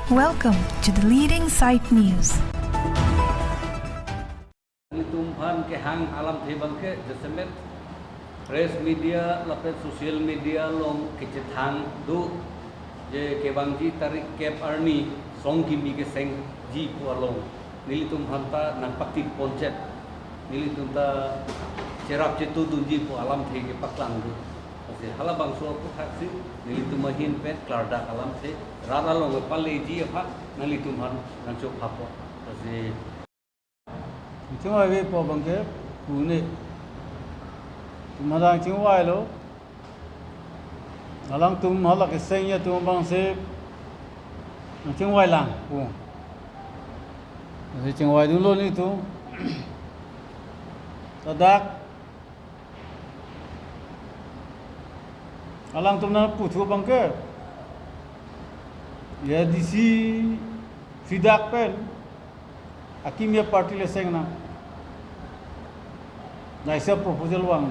Welcome to the Leading Sight News. Tumhan ke hang alam thibang ke jesemet press media lapet social media long kecethang du je ke bangji tarik cap army song kimi ke seng ji ko long nili tumhan ta nang pakti ponchet nili tumta cerap cetu dunji ko alam the ke paklang du ase hala bang so ko thaksi nili tumahin pet klarda alam the rara long palle ji apha nili tumhan nang chok phapo ase chúng tôi về bộ bằng cái phụ nữ mà đang chúng tôi lo là lang tụm họ là cái sinh nhật tụm bằng sẽ chúng tôi làm cũng thì chúng tôi đúng luôn itu tadak alang tụm nó phụ thuộc bằng cái ya disi fidak pen Akimia party le seng na naisa proposal wang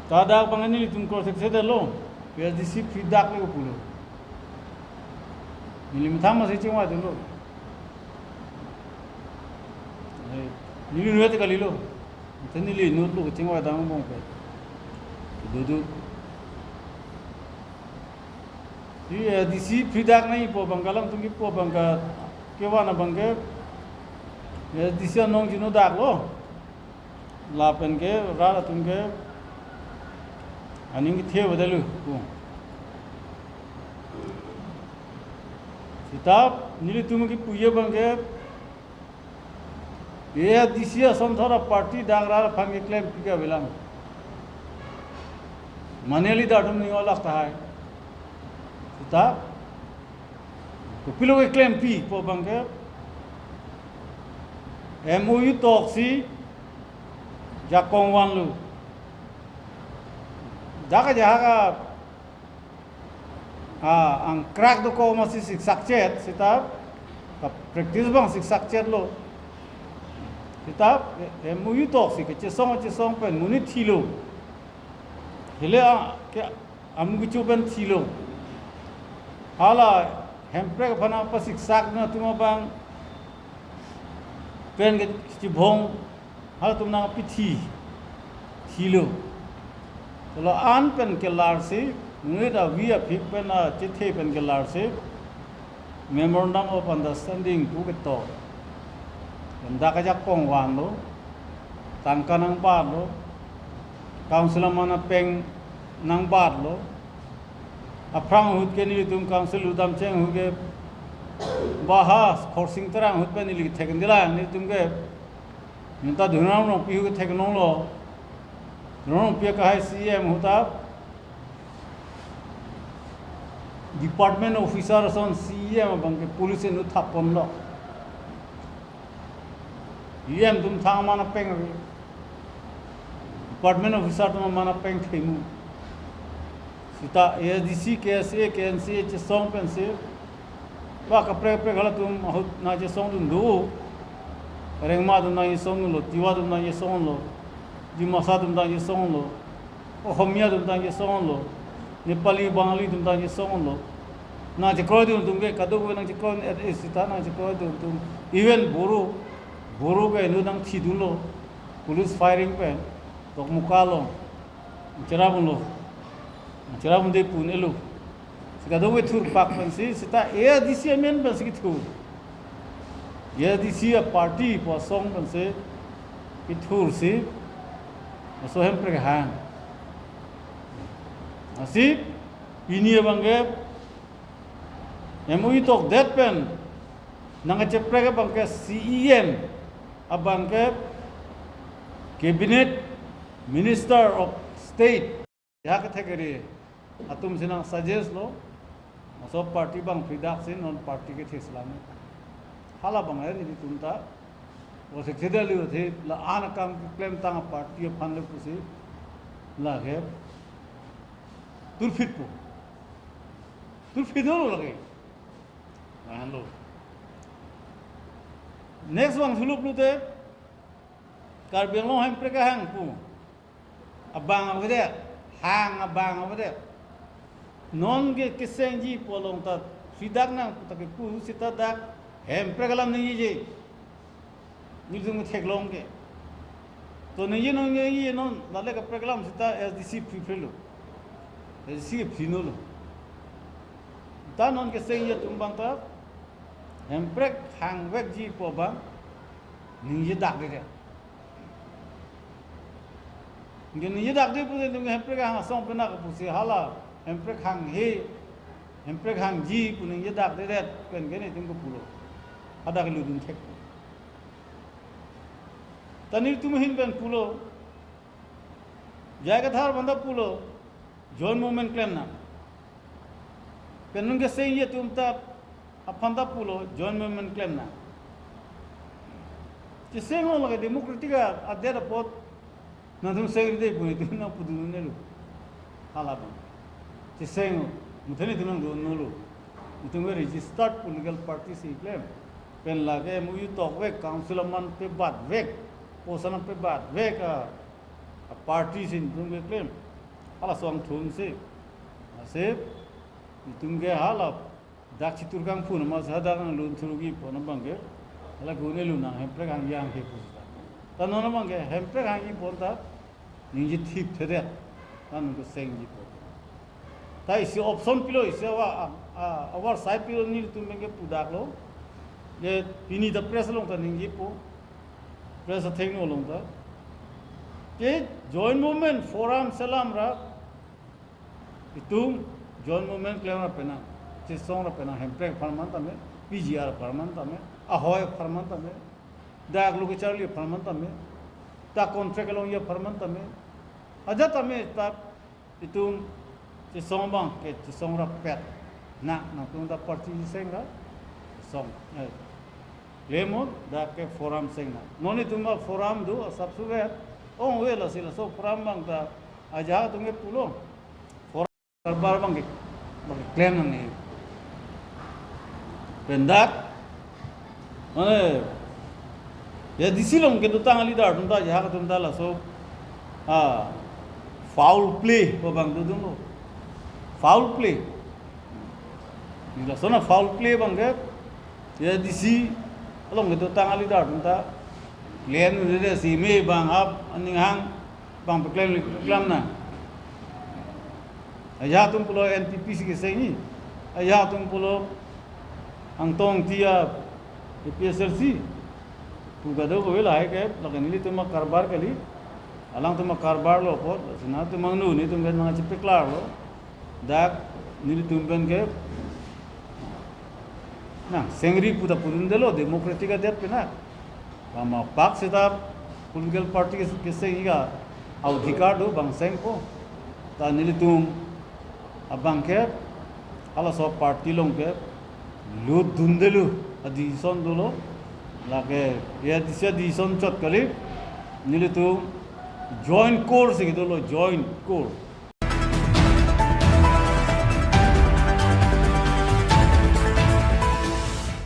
tada pangani tum ko sekse de lo PSDC feedback le pulo nilim thama se chingwa de lo nili nuet ka lilo tenili nut lo chingwa da mo bong pe dudu PSDC feedback nahi po bangalam tum ki po banga kewana bangke ya disia nong jino dak lo lapen ke rara tunke aning the badalu ku kitab nili tum ki puye bangke ya disia samthara party dak rara phange claim pika belang maneli datum ni ola ta hai kitab तो पिलो के claim P पो बंगे MOU taxi जा कोंगवान लु जाका जाका ang crack do ko masi siksaket sitab practice bang siksaket lo sitab MOU taxi के चेसों pen muni thilo hele ke amgu chuben thilo hala hempre phana pasik sak na tuma bang pen ke chibong hal tumna pithi thilo lo an pen ke lar se ngai da vi a phik pen a chithe pen ke lar se memorandum of understanding ku ke to nda ka jak kong wan lo tangka nang ba lo council mana peng nang ba lo Aprang hut ke nili tum council udam cheng huge bahas khorsing tarang hut pe nili theken dila nili tum ke ninta dhunam no pi huge thekenong lo dhunam pi ka hai CM huta department officer son CM bang ke police nu thapon lo EM tum thang mana peng department officer tum mana peng themu ita ASDC KSA KNC che song pense wa ka pre gala tum hut na che song dun du rengma dun na ye song lo tiwa dun na ye song lo dimasa dun na ye song lo ohomia dun na ye song lo nepali bangali dun na ye song lo na che ko dun tum ke kadu na che ko sita na che ko dun tum even boru ke nu dang thi dun lo police firing pe tok mukalo cerabun lo Cerah mundai pun elu. Sekadar we thur pak pensi, seta ASDC men pensi thur. ASDC a party po song pensi thur si. So hem pergahan. Asip ini bangke MOU tok that pen nang cepre bangke CEM abangke cabinet minister of state ya category atum sinang suggest lo so party bang fidak sin non party ke theslam hala bang hai ni tumta wo se thedali wo the la an kam claim tang party fan le pusi la he turfit lo lage man lo next bang thulup lu te karbeng lo hem preka hang pu abang over there hang abang over there non ge kisenji polong ta sidak na ta ke pu sita dak hem pregalam ni je ni dung theklong ge to ni non ye non lale ka pregalam sita SDC prefelo SDC finolo ta non ke senje tumbang ta hem prek hang wek ji po bang ni je dak de ni dak de pu de hem prek hang song pena ka pu se hala hem prek hang he hem prek hang ji pu ni dak de pen ge ni tum ko pulo ada ke ludun thek tanir tum hin ben pulo jaga thar banda pulo join movement claim na penung ge sei ye tum ta apanda pulo join movement claim na che sei ngol ge democratica adera pot na tum sei de pu ni tum na pu du ne lu hala ba che sei ngol muthani tum do no lu tum ge registered political party se claim pen lage mu yu tok ve council man pe bat ve posan pe bat ve ka party sin tum ge claim hala song thun se ase tum ge hala dak chitur kang phun ma sa da kang lun thuru gi pon bang ge hala gune lu na hem pre kang yang ke pu ta no na bang ge hem pre kang gi pon ta ni ji thip the de ta nu ko seng ji po ta isi option pilo isi wa our side pilo ni tum ge pu dak lo ye pini da press long ta ning ji po press thing no long ta ke joint movement forum salam ra itum joint movement claim ra pena che song ra pena hemprek farman ta me PGR farman ta me ahoy farman ta me dak lu ke charli farman ta me ta contract long ye farman ta me aja ta me ta itum che song bang ke che song ra pet na tum da party seng ra song lemon da ke forum seng na noni tum forum do subsuve oh we la sila so forum bang ta aja tum ge pulo forum karbar bang ge claim na ni pendak mane ya disilom ke tutang ali dar tum ta ja ka tum ta la so foul play ko bang du dum foul play ni la so na foul play bang ge ya disi along ke tutang ali dar tum ta len de si me bang ap aning hang bang claim na aja tum pulo NTPC ke sengi aja tum pulo angtong tia PSLC tu gado ko la hai ke lagan ni tum karbar kali alang tum karbar lo ko sina tum mangnu ni tum na chipe klar lo dak ni tum ben ke na sengri puta purun delo democratica de pena bama pak seta political party ke sengi ga अधिकार do bang seng ko ta ni tum abang ke ala so party long ke lu dundelu adison dolo lage ya dison chot kali nilu tu joint core se dolo joint core